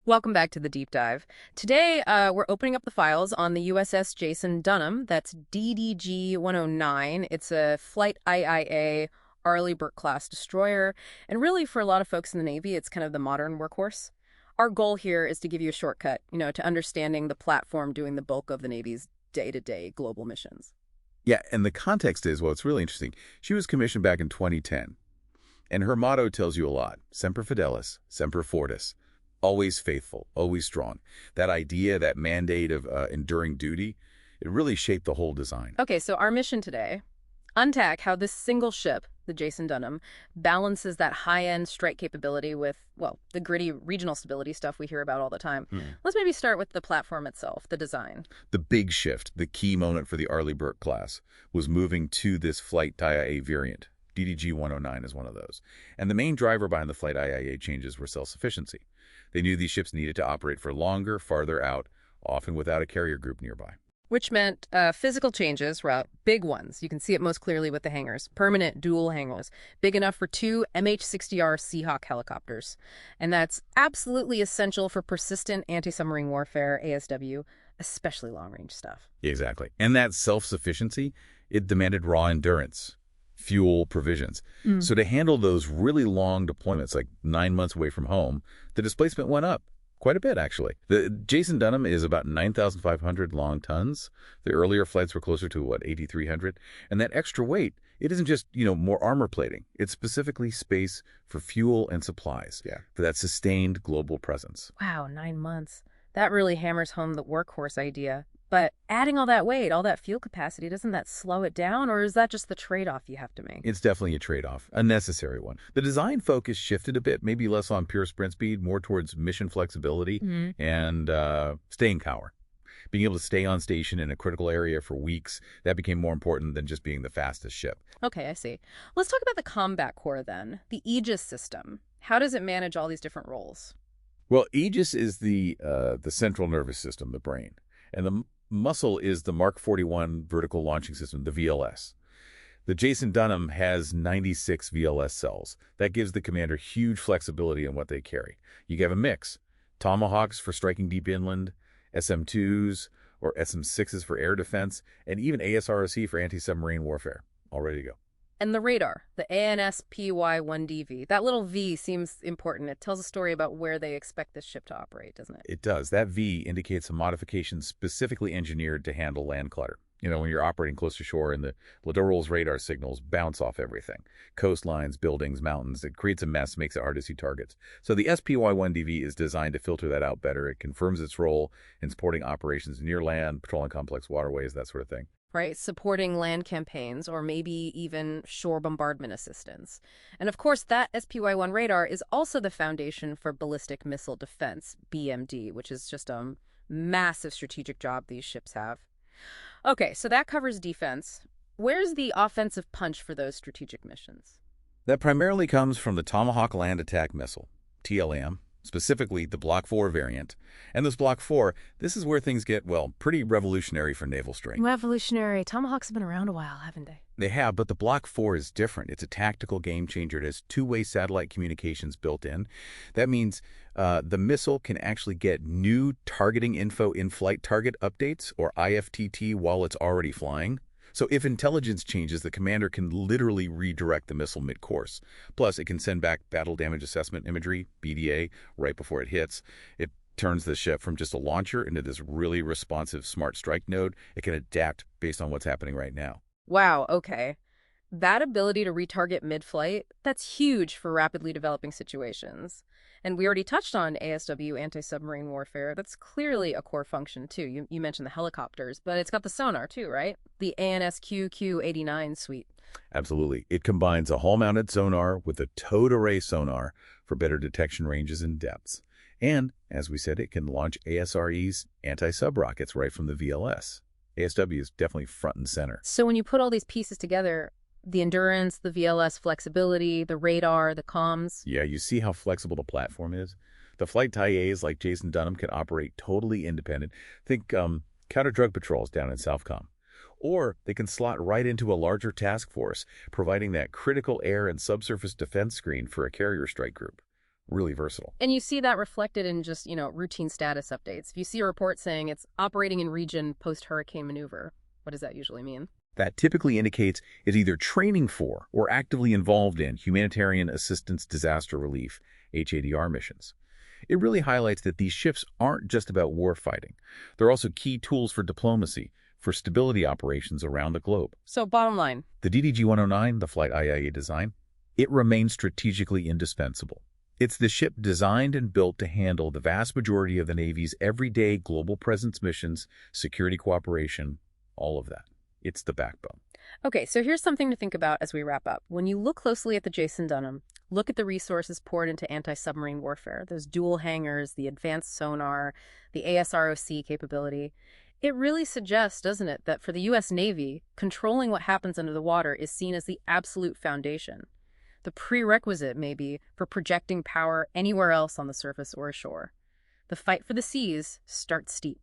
Welcome back to the deep dive. Today, we're opening up the files on the USS Jason Dunham. That's DDG-109. It's a Flight IIA Arleigh Burke-class destroyer. And really, for a lot of folks in the Navy, it's kind of the modern workhorse. Our goal here is to give you a shortcut, to understanding the platform doing the bulk of the Navy's day-to-day global missions. Yeah, and the context is, well, it's really interesting. She was commissioned back in 2010, and her motto tells you a lot. Semper Fidelis, Semper Fortis. Always faithful, always strong. That idea, that mandate of enduring duty, it really shaped the whole design. Okay, so our mission today, unpack how this single ship, the Jason Dunham, balances that high-end strike capability with, well, the gritty regional stability stuff we hear about all the time. Let's maybe start with the platform itself, the design. The big shift, the key moment for the Arleigh Burke-class, was moving to this Flight IIA variant. DDG-109 is one of those. And the main driver behind the Flight IIA changes were self-sufficiency. They knew these ships needed to operate for longer, farther out, often without a carrier group nearby. Which meant physical changes, big ones. You can see it most clearly with the hangars. Permanent dual hangars, big enough for 2 MH-60R Seahawk helicopters. And that's absolutely essential for persistent anti-submarine warfare, ASW, especially long-range stuff. Exactly. And that self-sufficiency, it demanded raw endurance, fuel provisions. So to handle those really long deployments, like 9 months away from home, the displacement went up quite a bit, actually. The Jason Dunham is about 9,500 long tons. The earlier flights were closer to, 8,300? And that extra weight, it isn't just, more armor plating. It's specifically space for fuel and supplies, for that sustained global presence. Wow, 9 months. That really hammers home the workhorse idea. But adding all that weight, all that fuel capacity, doesn't that slow it down, or is that just the trade-off you have to make? It's definitely a trade-off, a necessary one. The design focus shifted a bit, maybe less on pure sprint speed, more towards mission flexibility and staying power. Being able to stay on station in a critical area for weeks, that became more important than just being the fastest ship. Okay, I see. Let's talk about the combat core then, the Aegis system. How does it manage all these different roles? Well, Aegis is the central nervous system, the brain. And the muscle is the Mark 41 vertical launching system, the VLS. The Jason Dunham has 96 VLS cells. That gives the commander huge flexibility in what they carry. You have a mix. Tomahawks for striking deep inland, SM-2s or SM-6s for air defense, and even ASROC for anti-submarine warfare. All ready to go. And the radar, the ANSPY-1DV. That little V seems important. It tells a story about where they expect this ship to operate, doesn't it? It does. That V indicates a modification specifically engineered to handle land clutter. When you're operating close to shore and the littoral's radar signals bounce off everything. Coastlines, buildings, mountains. It creates a mess, makes it hard to see targets. So the SPY-1DV is designed to filter that out better. It confirms its role in supporting operations near land, patrolling complex waterways, that sort of thing. Right, supporting land campaigns or maybe even shore bombardment assistance. And of course, that SPY-1 radar is also the foundation for ballistic missile defense, BMD, which is just a massive strategic job these ships have. Okay, so that covers defense. Where's the offensive punch for those strategic missions? That primarily comes from the Tomahawk Land Attack Missile, TLAM, specifically the Block 4 variant. And this Block 4, this is where things get, pretty revolutionary for naval strength. Revolutionary. Tomahawks have been around a while, haven't they? They have, but the Block 4 is different. It's a tactical game changer. It has two-way satellite communications built in. That means the missile can actually get new targeting info in-flight target updates, or IFTT, while it's already flying. So if intelligence changes, the commander can literally redirect the missile mid-course. Plus, it can send back battle damage assessment imagery, BDA, right before it hits. It turns the ship from just a launcher into this really responsive smart strike node. It can adapt based on what's happening right now. Wow, okay. That ability to retarget mid-flight, that's huge for rapidly developing situations. And we already touched on ASuW, anti-submarine warfare. That's clearly a core function, too. You mentioned the helicopters, but it's got the sonar, too, right? The ANSQQ-89 suite. Absolutely. It combines a hull-mounted sonar with a towed array sonar for better detection ranges and depths. And, as we said, it can launch ASRE's anti-sub rockets right from the VLS. ASuW is definitely front and center. So when you put all these pieces together, the endurance, the VLS flexibility, the radar, the comms. Yeah, you see how flexible the platform is? The Flight IIAs like Jason Dunham can operate totally independent. Think counter-drug patrols down in Southcom. Or they can slot right into a larger task force, providing that critical air and subsurface defense screen for a carrier strike group. Really versatile. And you see that reflected in just, routine status updates. If you see a report saying it's operating in region post-hurricane maneuver, what does that usually mean? That typically indicates it's either training for or actively involved in humanitarian assistance disaster relief, HADR missions. It really highlights that these ships aren't just about warfighting. They're also key tools for diplomacy, for stability operations around the globe. So bottom line. The DDG-109, the Flight IIA design, it remains strategically indispensable. It's the ship designed and built to handle the vast majority of the Navy's everyday global presence missions, security cooperation, all of that. It's the backbone. Okay, so here's something to think about as we wrap up. When you look closely at the Jason Dunham, look at the resources poured into anti-submarine warfare, those dual hangars, the advanced sonar, the ASROC capability. It really suggests, doesn't it, that for the U.S. Navy, controlling what happens under the water is seen as the absolute foundation. The prerequisite, maybe, for projecting power anywhere else on the surface or ashore. The fight for the seas starts steep.